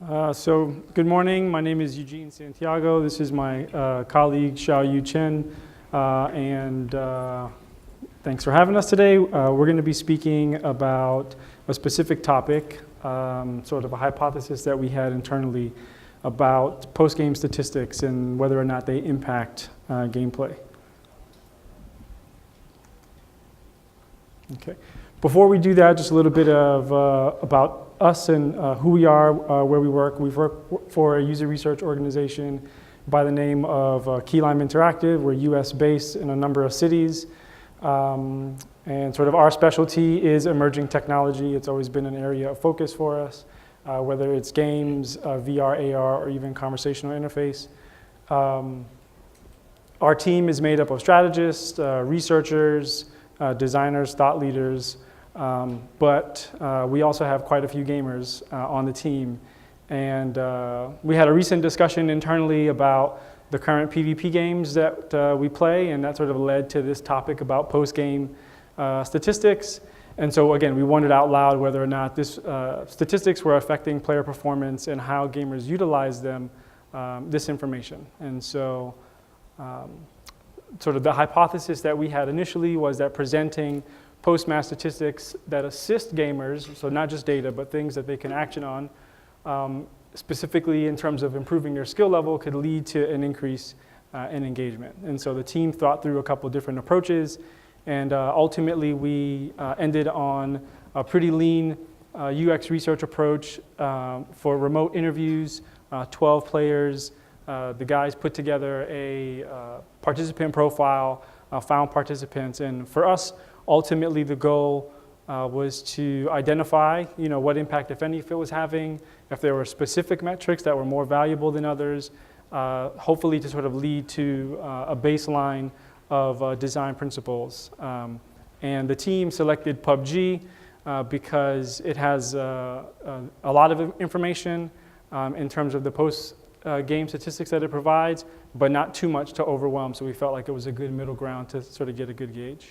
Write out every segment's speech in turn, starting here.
So good morning. My name is Eugene Santiago. This is my colleague Shao-Yu Chen, and thanks for having us today. We're going to be speaking about a specific topic, sort of a hypothesis that we had internally about post-game statistics and whether or not they impact gameplay. Okay. Before we do that, just a little bit of about us and who we are, where we work. We work for a user research organization by the name of Keylime Interactive. We're US-based in a number of cities. And sort of our specialty is emerging technology. It's always been an area of focus for us, whether it's games, VR, AR, or even conversational interface. Our team is made up of strategists, researchers, designers, thought leaders, but we also have quite a few gamers on the team. And we had a recent discussion internally about the current PvP games that we play, and that sort of led to this topic about post-game statistics. And so again, we wondered out loud whether or not this statistics were affecting player performance and how gamers utilize them, this information. And so sort of the hypothesis that we had initially was that presenting post-match statistics that assist gamers, so not just data, but things that they can action on, specifically in terms of improving their skill level, could lead to an increase in engagement. And so the team thought through a couple different approaches, and ultimately we ended on a pretty lean UX research approach for remote interviews, 12 players. The guys put together a participant profile, found participants, and for us, ultimately the goal was to identify, what impact, if any, it was having, if there were specific metrics that were more valuable than others, hopefully to sort of lead to a baseline of design principles. And the team selected PUBG because it has a lot of information in terms of the post-game statistics that it provides, but not too much to overwhelm, so we felt like it was a good middle ground to sort of get a good gauge.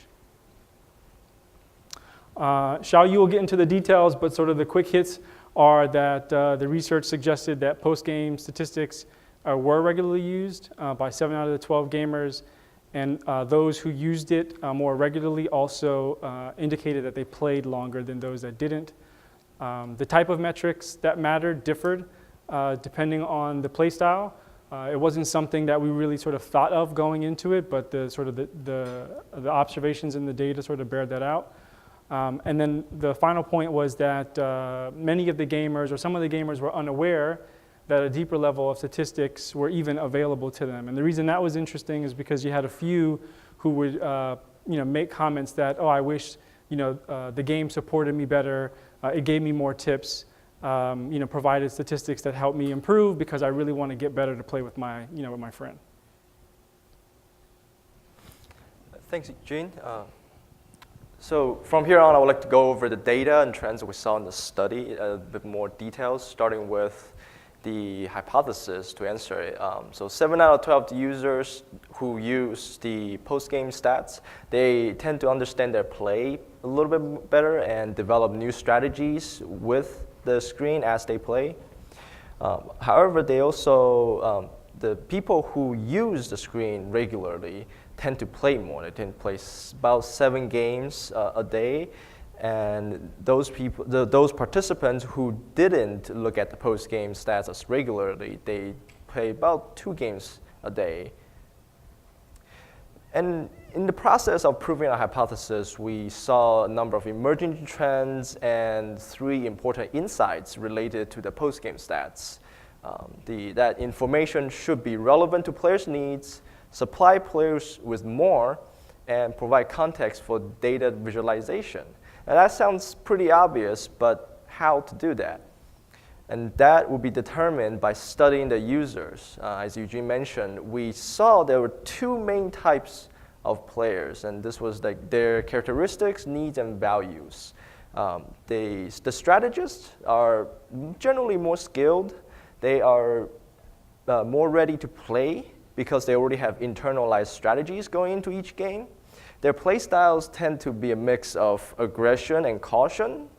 Shao-Yu will get into the details, but sort of the quick hits are that the research suggested that post-game statistics were regularly used by 7 out of the 12 gamers, and those who used it more regularly also indicated that they played longer than those that didn't. The type of metrics that mattered differed depending on the play style. It wasn't something that we really sort of thought of going into it, but the sort of the observations in the data sort of bear that out. And then the final point was that many of the gamers, or some of the gamers, were unaware that a deeper level of statistics were even available to them. And the reason that was interesting is because you had a few who would make comments that, oh, I wish the game supported me better, it gave me more tips, provided statistics that helped me improve because I really want to get better to play with my, with my friend. Thanks, Eugene. So from here on, I would like to go over the data and trends that we saw in the study, a bit more details, starting with the hypothesis to answer it. So 7 out of 12 users who use the post-game stats, they tend to understand their play a little bit better and develop new strategies with the screen as they play. However, they also, the people who use the screen regularly tend to play more. They tend to play about 7 games a day, and those people, those participants who didn't look at the post-game stats as regularly, they play about 2 games a day. And in the process of proving our hypothesis, we saw a number of emerging trends and 3 important insights related to the post-game stats. That information should be relevant to players' needs, supply players with more, and provide context for data visualization. And that sounds pretty obvious, but how to do that? And that will be determined by studying the users. As Eugene mentioned, we saw there were 2 main types of players, and this was like their characteristics, needs, and values. The strategists are generally more skilled. They are more ready to play because they already have internalized strategies going into each game. Their play styles tend to be a mix of aggression and caution.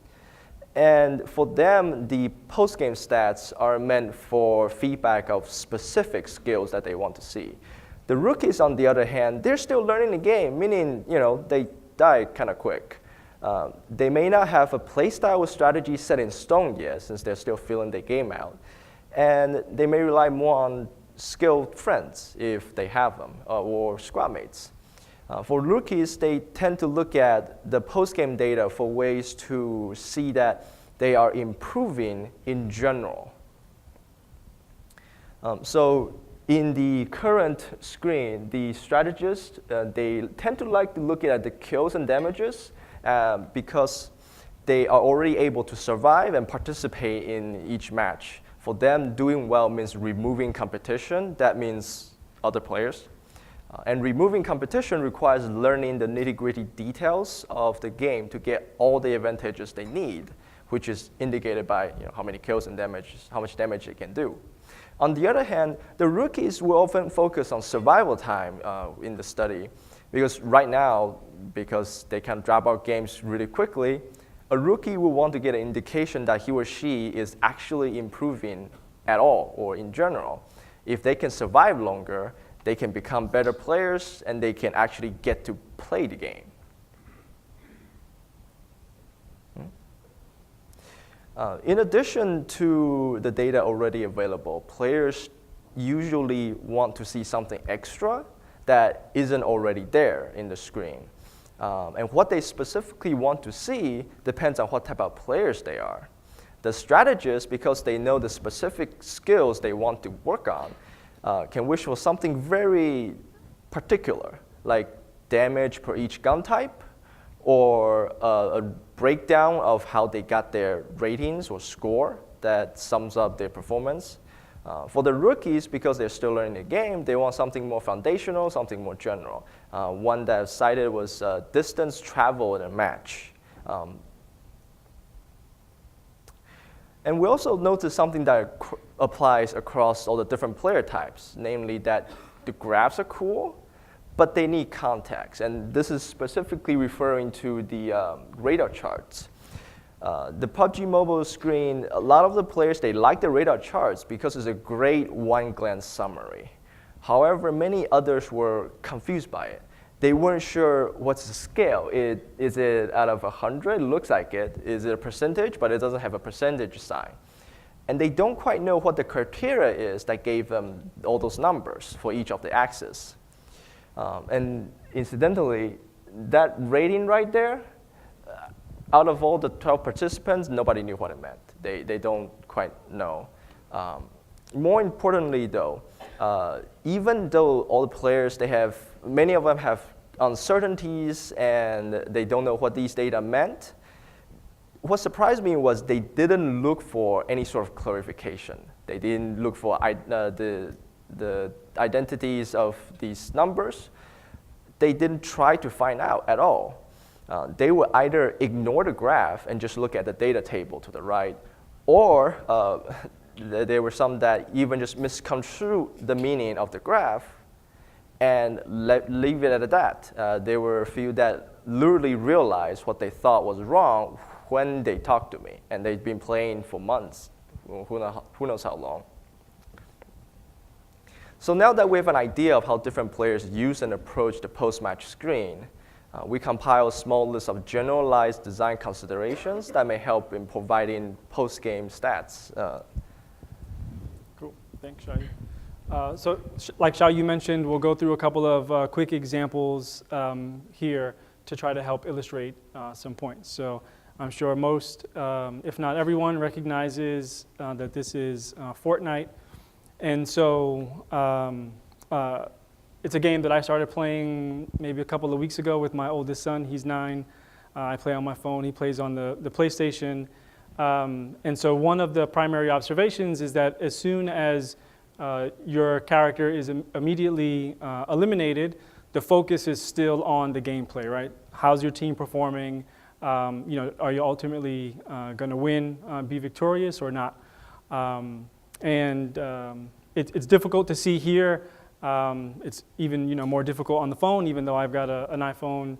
And for them, the post-game stats are meant for feedback of specific skills that they want to see. The rookies, on the other hand, they're still learning the game, meaning they die kind of quick. They may not have a playstyle or strategy set in stone yet, since they're still feeling the game out. And they may rely more on skilled friends, if they have them, or squad mates. For rookies, they tend to look at the post-game data for ways to see that they are improving in general. So in the current screen, the strategists, they tend to like to look at the kills and damages because they are already able to survive and participate in each match. For them, doing well means removing competition. That means other players. And removing competition requires learning the nitty-gritty details of the game to get all the advantages they need, which is indicated by how many kills and damage, how much damage it can do. On the other hand, the rookies will often focus on survival time in the study, because right now, because they can drop out games really quickly, a rookie will want to get an indication that he or she is actually improving at all or in general. If they can survive longer, they can become better players and they can actually get to play the game. In addition to the data already available, players usually want to see something extra that isn't already there in the screen. And what they specifically want to see depends on what type of players they are. The strategists, because they know the specific skills they want to work on, can wish for something very particular, like damage per each gun type, or a breakdown of how they got their ratings or score that sums up their performance. For the rookies, because they're still learning the game, they want something more foundational, something more general. One that was cited was distance travel in a match. And we also noticed something that applies across all the different player types, namely that the graphs are cool, but they need context. And this is specifically referring to the radar charts. The PUBG Mobile screen, a lot of the players, they like the radar charts because it's a great one-glance summary. However, many others were confused by it. They weren't sure what's the scale. Is it out of 100? Looks like it. Is it a percentage? But it doesn't have a percentage sign. And they don't quite know what the criteria is that gave them all those numbers for each of the axes. And incidentally, that rating right there, out of all the 12 participants, nobody knew what it meant. They don't quite know. More importantly, though, even though all the players, many of them have uncertainties and they don't know what these data meant, what surprised me was they didn't look for any sort of clarification. They didn't look for the identities of these numbers. They didn't try to find out at all. They would either ignore the graph and just look at the data table to the right, or there were some that even just misconstrue the meaning of the graph and leave it at that. There were a few that literally realized what they thought was wrong when they talked to me, and they'd been playing for months, who knows how long. So now that we have an idea of how different players use and approach the post-match screen, we compile a small list of generalized design considerations that may help in providing post-game stats. Cool, thanks, Shao-Yu. So like Shao-Yu mentioned, we'll go through a couple of quick examples here to try to help illustrate some points. So I'm sure most, if not everyone, recognizes that this is Fortnite. And so it's a game that I started playing maybe a couple of weeks ago with my oldest son. He's 9. I play on my phone. He plays on the PlayStation. And so one of the primary observations is that as soon as your character is immediately eliminated, the focus is still on the gameplay, right? How's your team performing? Are you ultimately going to win, be victorious or not? It's difficult to see here. It's even more difficult on the phone, even though I've got an iPhone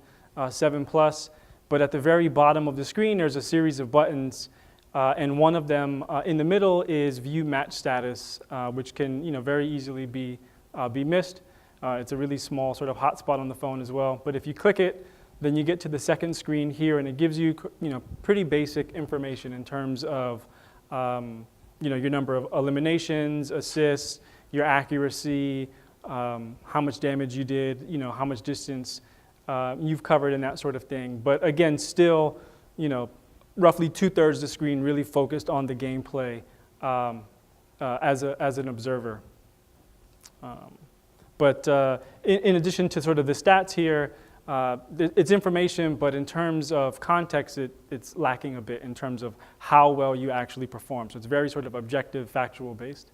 7 Plus. But at the very bottom of the screen, there's a series of buttons, and one of them in the middle is view match status, which can very easily be missed. It's a really small sort of hotspot on the phone as well. But if you click it, then you get to the second screen here, and it gives you pretty basic information in terms of your number of eliminations, assists, your accuracy, how much damage you did, how much distance you've covered and that sort of thing. But again, still, roughly 2/3 of the screen really focused on the gameplay as an observer. But in addition to sort of the stats here, it's information, but in terms of context, it's lacking a bit in terms of how well you actually perform. So it's very sort of objective, factual based.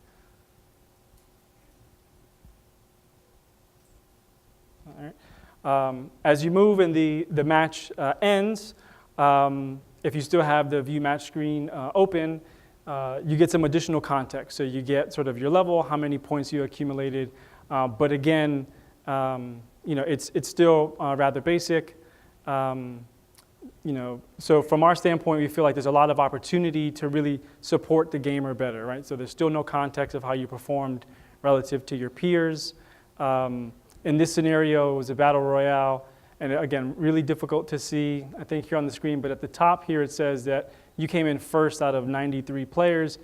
All right. As you move and the match ends, if you still have the view match screen open, you get some additional context. So you get sort of your level, how many points you accumulated. But again, it's still rather basic. So from our standpoint, we feel like there's a lot of opportunity to really support the gamer better, right? So there's still no context of how you performed relative to your peers. In this scenario, it was a battle royale, and again, really difficult to see, I think, here on the screen. But at the top here, it says that you came in first out of 93 players,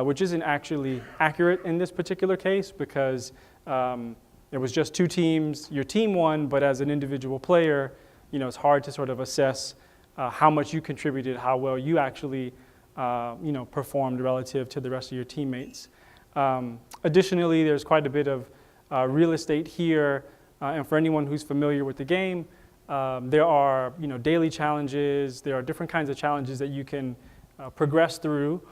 which isn't actually accurate in this particular case because it was just 2 teams. Your team won, but as an individual player, it's hard to sort of assess how much you contributed, how well you actually, performed relative to the rest of your teammates. Additionally, there's quite a bit of real estate here, and for anyone who's familiar with the game, there are daily challenges. There are different kinds of challenges that you can progress through.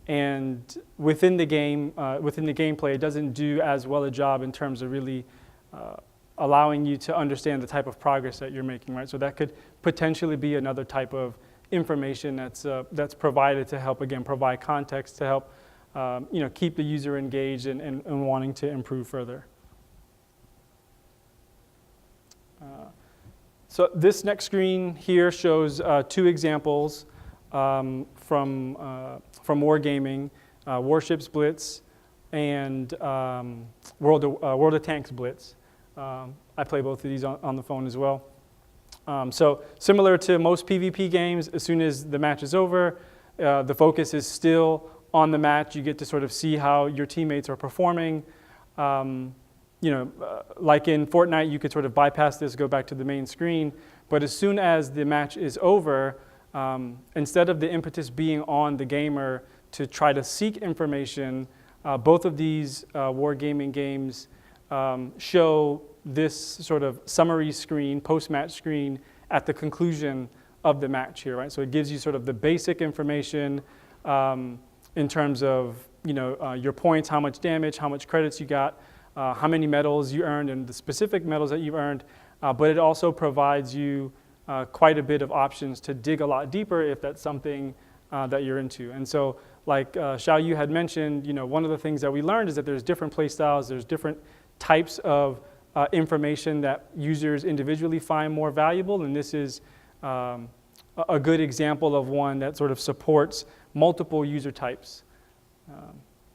And within the game, within the gameplay, it doesn't do as well a job in terms of really allowing you to understand the type of progress that you're making, right? So that could potentially be another type of information that's provided to help, again, provide context to help keep the user engaged and wanting to improve further. So this next screen here shows 2 examples from Wargaming, Warships Blitz and World of Tanks Blitz. I play both of these on the phone as well. So similar to most PvP games, as soon as the match is over, the focus is still on the match. You get to sort of see how your teammates are performing. Like in Fortnite, you could sort of bypass this, go back to the main screen. But as soon as the match is over, instead of the impetus being on the gamer to try to seek information, both of these wargaming games show this sort of summary screen, post-match screen at the conclusion of the match here, right? So it gives you sort of the basic information in terms of your points, how much damage, how much credits you got, how many medals you earned, and the specific medals that you've earned. But it also provides you quite a bit of options to dig a lot deeper if that's something that you're into. And so, like Shao-Yu had mentioned, one of the things that we learned is that there's different play styles, there's different types of information that users individually find more valuable, and this is a good example of one that sort of supports multiple user types.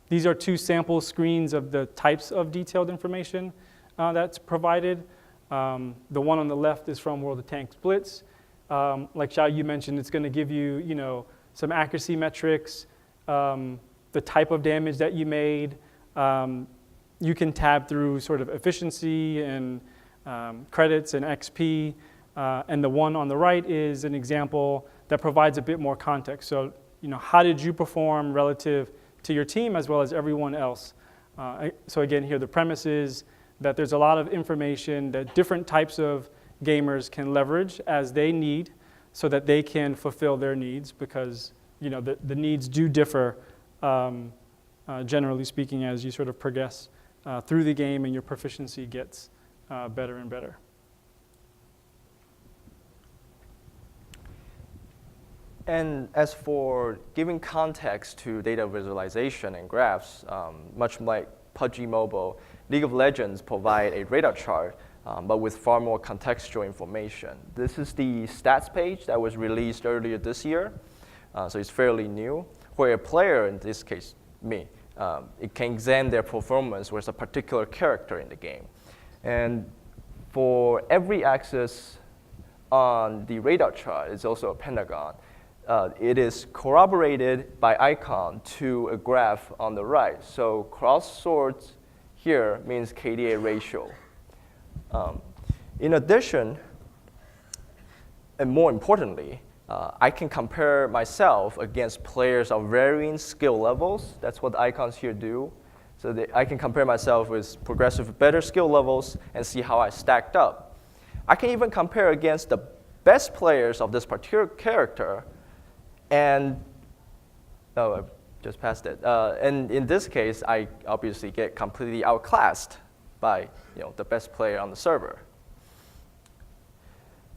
These are 2 sample screens of the types of detailed information that's provided. The one on the left is from World of Tanks Blitz. Like Shao-Yu mentioned, it's going to give you, some accuracy metrics, the type of damage that you made. You can tab through sort of efficiency and credits and XP. And the one on the right is an example that provides a bit more context. So, how did you perform relative to your team as well as everyone else? So again, here the premise is that there's a lot of information that different types of gamers can leverage as they need so that they can fulfill their needs, because the needs do differ, generally speaking, as you sort of progress through the game and your proficiency gets better and better. And as for giving context to data visualization and graphs, much like PUBG Mobile, League of Legends provide a radar chart, but with far more contextual information. This is the stats page that was released earlier this year. so it's fairly new, where a player, in this case me, it can examine their performance with a particular character in the game. And for every axis on the radar chart, it's also a pentagon. It is corroborated by icon to a graph on the right. So cross swords here means KDA ratio. In addition, and more importantly, I can compare myself against players of varying skill levels. That's what the icons here do. So that I can compare myself with progressive better skill levels and see how I stacked up. I can even compare against the best players of this particular character, and I just passed it. And in this case, I obviously get completely outclassed by the best player on the server.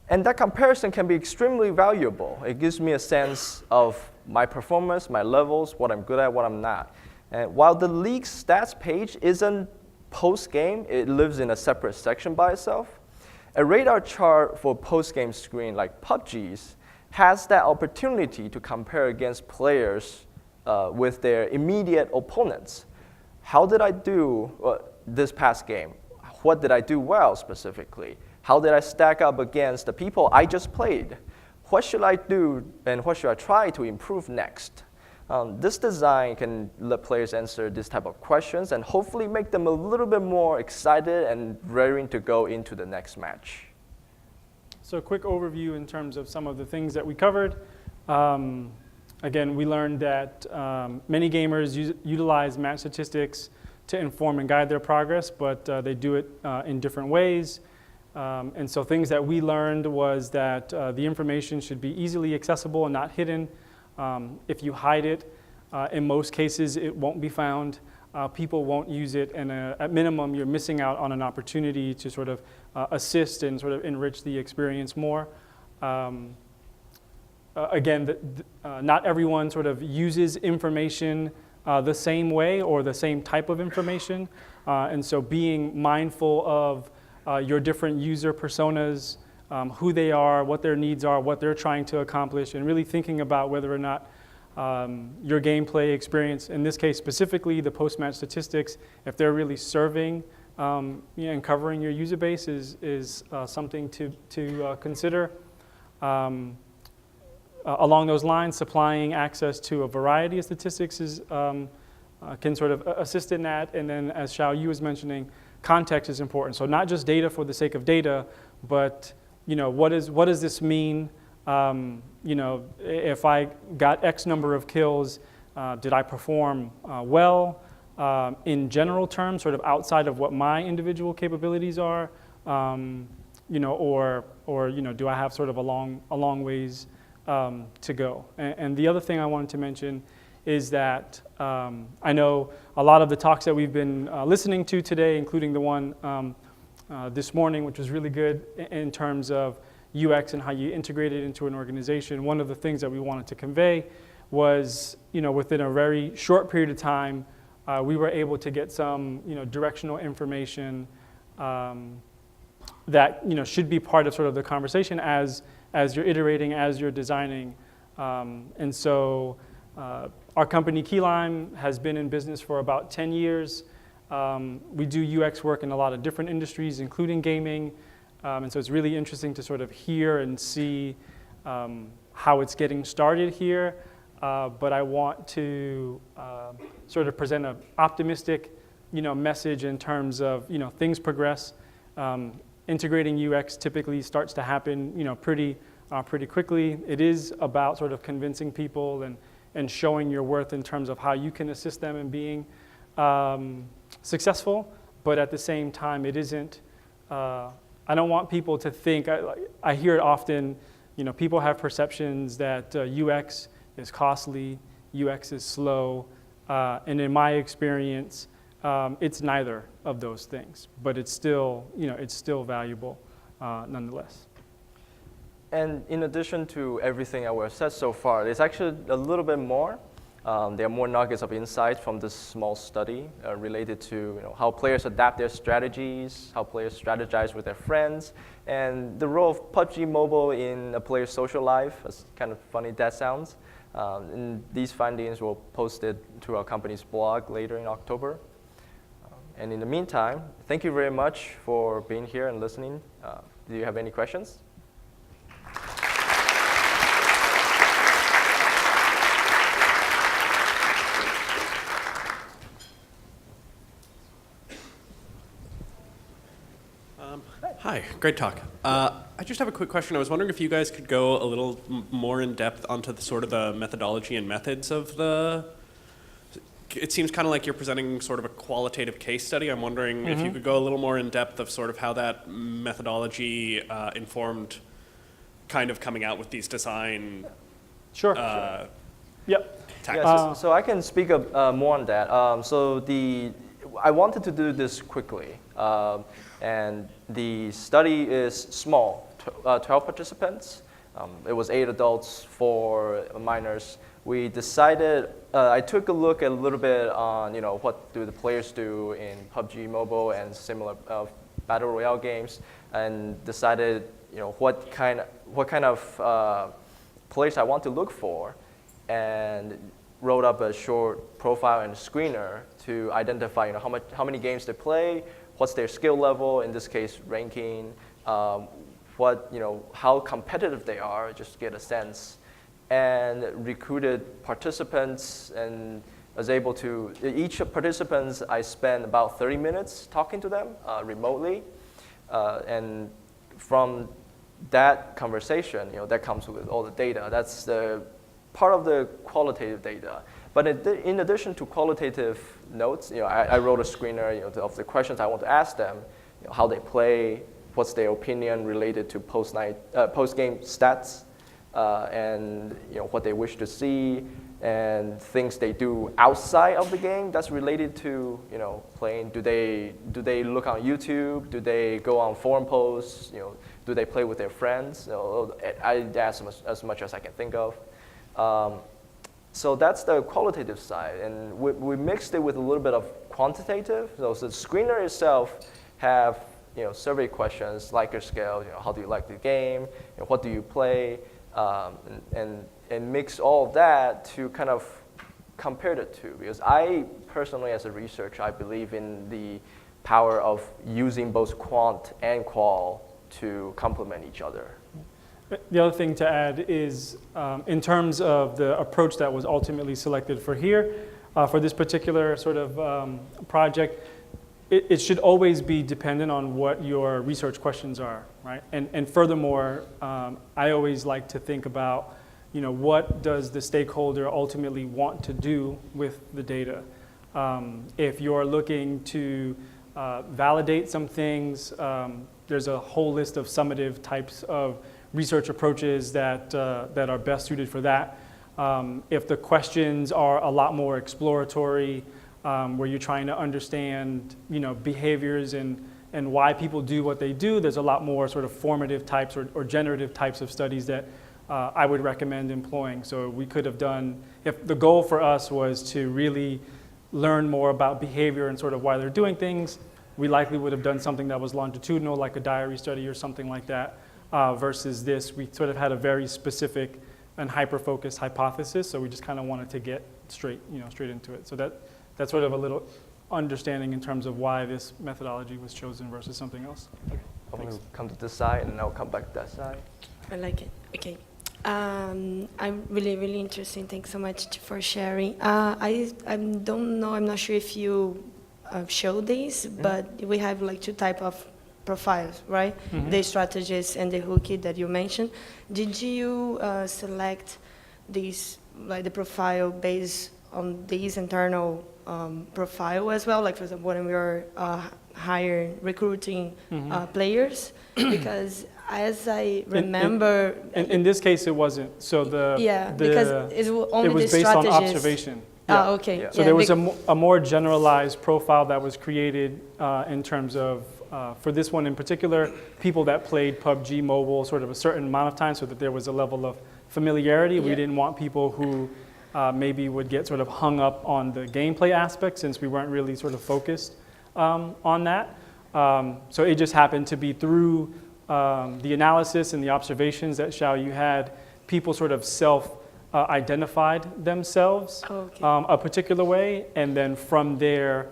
And that comparison can be extremely valuable. It gives me a sense of my performance, my levels, what I'm good at, what I'm not. And while the league stats page isn't post-game, it lives in a separate section by itself. A radar chart for post-game screen like PUBG's has that opportunity to compare against players with their immediate opponents. How did I do this past game? What did I do well specifically? How did I stack up against the people I just played? What should I do and what should I try to improve next? This design can let players answer this type of questions and hopefully make them a little bit more excited and raring to go into the next match. So a quick overview in terms of some of the things that we covered. Again, we learned that many gamers utilize match statistics to inform and guide their progress, but they do it in different ways. And so things that we learned was that the information should be easily accessible and not hidden. If you hide it, in most cases, it won't be found. People won't use it, and at minimum, you're missing out on an opportunity to sort of assist and sort of enrich the experience more. Again, not everyone sort of uses information the same way or the same type of information, and so being mindful of your different user personas, who they are, what their needs are, what they're trying to accomplish, and really thinking about whether or not your gameplay experience, in this case specifically the post-match statistics, if they're really serving and covering your user base is something to consider. Along those lines, supplying access to a variety of statistics can sort of assist in that, and then as Shao-Yu was mentioning, context is important. So not just data for the sake of data, but what does this mean? If I got X number of kills, did I perform well in general terms, sort of outside of what my individual capabilities are, or do I have sort of a long ways to go? And the other thing I wanted to mention is that I know a lot of the talks that we've been listening to today, including the one this morning, which was really good in terms of UX and how you integrate it into an organization. One of the things that we wanted to convey was, within a very short period of time, we were able to get some, directional information that, should be part of sort of the conversation as you're iterating, as you're designing. And so our company, Keylime, has been in business for about 10 years. We do UX work in a lot of different industries, including gaming. And so it's really interesting to sort of hear and see how it's getting started here. But I want to sort of present an optimistic, message in terms of, things progress. Integrating UX typically starts to happen, pretty quickly. It is about sort of convincing people and showing your worth in terms of how you can assist them in being successful. But at the same time, it isn't. I don't want people to think. I hear it often. People have perceptions that UX is costly, UX is slow, and in my experience, it's neither of those things. But it's still, it's still valuable, nonetheless. And in addition to everything I have said so far, there's actually a little bit more. There are more nuggets of insight from this small study related to how players adapt their strategies, how players strategize with their friends, and the role of PUBG Mobile in a player's social life, as kind of funny that sounds. And these findings will post it to our company's blog later in October. And in the meantime, thank you very much for being here and listening. Do you have any questions? Hi, great talk. I just have a quick question. I was wondering if you guys could go a little more in depth onto the sort of the methodology and methods of the. It seems kind of like you're presenting sort of a qualitative case study. I'm wondering if you could go a little more in depth of sort of how that methodology informed kind of coming out with these design. Sure. Yep. Yeah, so I can speak more on that. I wanted to do this quickly. And the study is small, 12 participants. It was 8 adults, 4 minors. We decided, I took a look a little bit on, what do the players do in PUBG Mobile and similar Battle Royale games, and decided, what kind of players I want to look for, and wrote up a short profile and screener to identify, how many games they play, what's their skill level, in this case, ranking, how competitive they are, just to get a sense, and recruited participants and was able to, each of participants, I spent about 30 minutes talking to them remotely. And from that conversation, that comes with all the data. That's the part of the qualitative data. But in addition to qualitative notes, I wrote a screener of the questions I want to ask them, how they play, what's their opinion related to post-game stats, and what they wish to see, and things they do outside of the game that's related to playing. Do they look on YouTube? Do they go on forum posts? Do they play with their friends? I asked as much as I can think of. So that's the qualitative side, and we mixed it with a little bit of quantitative. So the screener itself have survey questions, like your scale, how do you like the game, what do you play, and mix all of that to kind of compare the two. Because I personally, as a researcher, I believe in the power of using both quant and qual to complement each other. The other thing to add is, in terms of the approach that was ultimately selected for here, for this particular sort of project, it should always be dependent on what your research questions are, right? And furthermore, I always like to think about, what does the stakeholder ultimately want to do with the data? If you're looking to validate some things, there's a whole list of summative types of research approaches that are best suited for that. If the questions are a lot more exploratory, where you're trying to understand, behaviors and why people do what they do, there's a lot more sort of formative types or generative types of studies that I would recommend employing. So we could have done, if the goal for us was to really learn more about behavior and sort of why they're doing things, we likely would have done something that was longitudinal, like a diary study or something like that. Versus this, we sort of had a very specific and hyper-focused hypothesis, so we just kind of wanted to get straight into it. So that's sort of a little understanding in terms of why this methodology was chosen versus something else. I'm going to come to this side, and then I'll come back to that side. I like it. Okay. I'm really, really interested. Thanks so much for sharing. I don't know, I'm not sure if you show these, but we have like 2 types of profiles, right? The strategist and the rookie that you mentioned. Did you select these, like the profile based on these internal profile as well? Like for example, when we were recruiting players, because as I remember, in this case, it wasn't. So because it's only it was the based on strategist. observation. Yeah. Okay. Yeah. So there was a more generalized profile that was created in terms of, for this one in particular, people that played PUBG Mobile sort of a certain amount of time, so that there was a level of familiarity. Yeah. We didn't want people who maybe would get sort of hung up on the gameplay aspect, since we weren't really sort of focused on that. So it just happened to be through the analysis and the observations that Shao-Yu had, people sort of identified themselves Okay. a particular way, and then from there,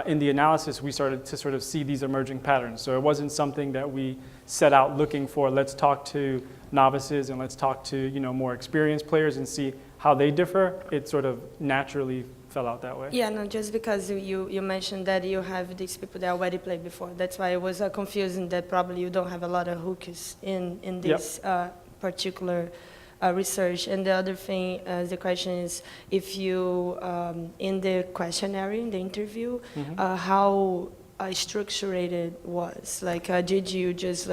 in the analysis, we started to sort of see these emerging patterns. So it wasn't something that we set out looking for, let's talk to novices and let's talk to more experienced players and see how they differ. It sort of naturally fell out that way. Yeah, no, just because you mentioned that you have these people that already played before. That's why it was confusing that probably you don't have a lot of hooks in this particular research. And the other thing, the question is, if you, in the questionnaire, in the interview, how structured it was? Like, did you just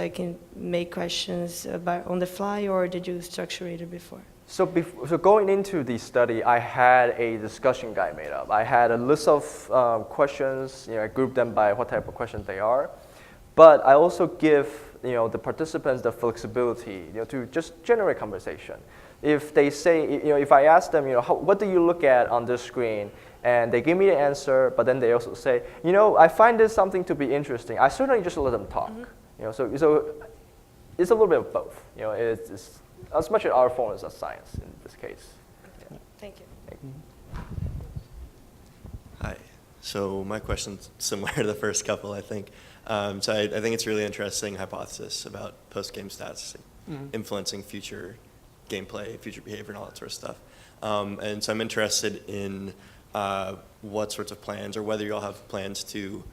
make questions on the fly, or did you structure it before? So going into the study, I had a discussion guide made up. I had a list of questions. I grouped them by what type of questions they are. But I also give the participants the flexibility to just generate conversation. If they say, if I ask them, what do you look at on this screen? And they give me the answer, but then they also say, I find this something to be interesting. I certainly just let them talk. So it's a little bit of both. It's as much an art form as a science in this case. Yeah. Thank you. Hi. So my question's similar to the first couple, I think. So I think it's a really interesting hypothesis about post-game stats influencing future gameplay, future behavior, and all that sort of stuff. And so I'm interested in what sorts of plans, or whether you all have plans to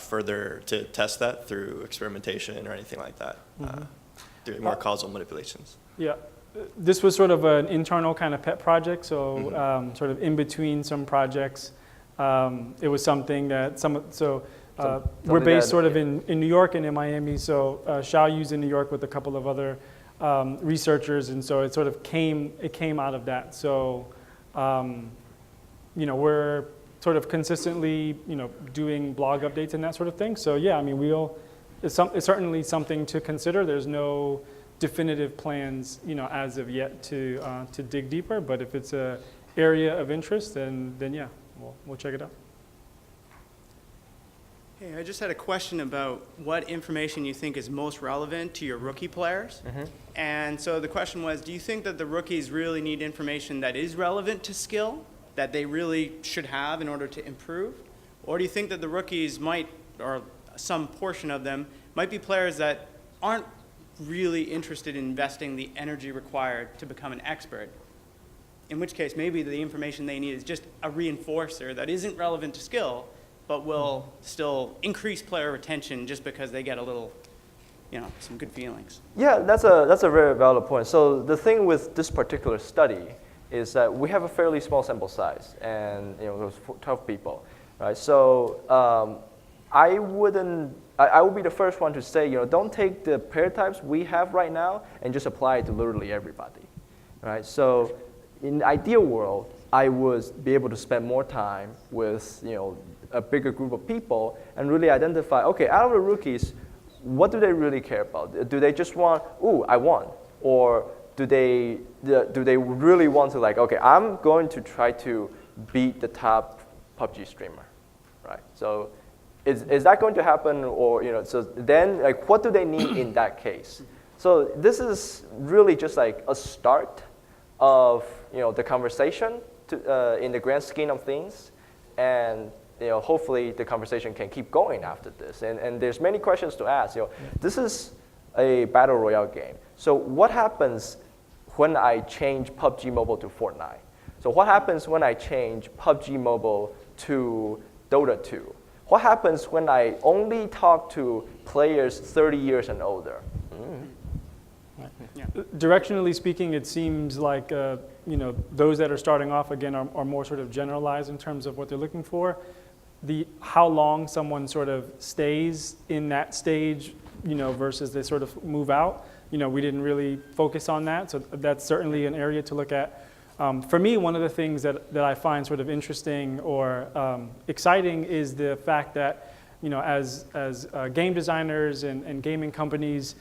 further to test that through experimentation or anything like that, doing more causal manipulations. Yeah, this was sort of an internal kind of pet project, so sort of in between some projects. It was something that we're based sort of in New York and in Miami, so Shao-Yu's in New York with a couple of other researchers, and so it sort of came out of that. So we're sort of consistently doing blog updates and that sort of thing. So yeah, I mean it's certainly something to consider. There's no definitive plans as of yet to dig deeper, but if it's an area of interest, then yeah, we'll check it out. Hey, I just had a question about what information you think is most relevant to your rookie players. And so the question was, do you think that the rookies really need information that is relevant to skill, that they really should have in order to improve? Or do you think that the rookies might, or some portion of them, might be players that aren't really interested in investing the energy required to become an expert? In which case, maybe the information they need is just a reinforcer that isn't relevant to skill, but will still increase player retention just because they get a little, some good feelings. Yeah, that's a very valid point. So the thing with this particular study is that we have a fairly small sample size, and those 12 people, right? So I would be the first one to say, don't take the pair types we have right now and just apply it to literally everybody, right? So in the ideal world, I would be able to spend more time with a bigger group of people and really identify, okay, out of the rookies, what do they really care about? Do they just want, ooh, I won? Or do they really want to okay, I'm going to try to beat the top PUBG streamer, right? So is that going to happen? Or so then what do they need in that case? So this is really just a start of the conversation in the grand scheme of things, and hopefully the conversation can keep going after this. And there's many questions to ask. This is a battle royale game. So what happens when I change PUBG Mobile to Fortnite? So what happens when I change PUBG Mobile to Dota 2? What happens when I only talk to players 30 years and older? Yeah. Directionally speaking, it seems like those that are starting off again are more sort of generalized in terms of what they're looking for. How long someone sort of stays in that stage, versus they sort of move out. We didn't really focus on that, so that's certainly an area to look at. For me, one of the things that I find sort of interesting or exciting is the fact that, as game designers and gaming companies,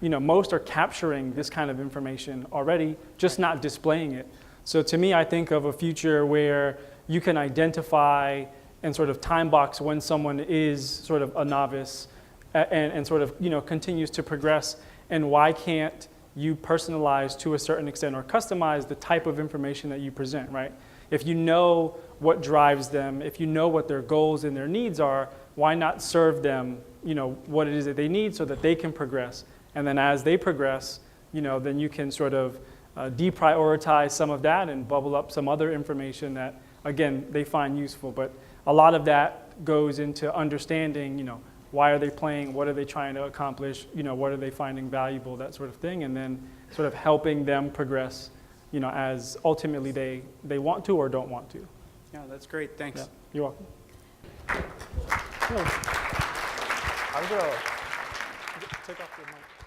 most are capturing this kind of information already, just not displaying it. So to me, I think of a future where you can identify and sort of time box when someone is sort of a novice and sort of continues to progress, and why can't you personalize to a certain extent or customize the type of information that you present, right? If you know what drives them, if you know what their goals and their needs are, why not serve them, what it is that they need so that they can progress? And then as they progress, then you can sort of deprioritize some of that and bubble up some other information that, again, they find useful. But a lot of that goes into understanding, why are they playing, what are they trying to accomplish, what are they finding valuable, that sort of thing, and then sort of helping them progress, as ultimately they want to or don't want to. Yeah, that's great. Thanks. Yeah, you're welcome. I'm gonna Take off your mic.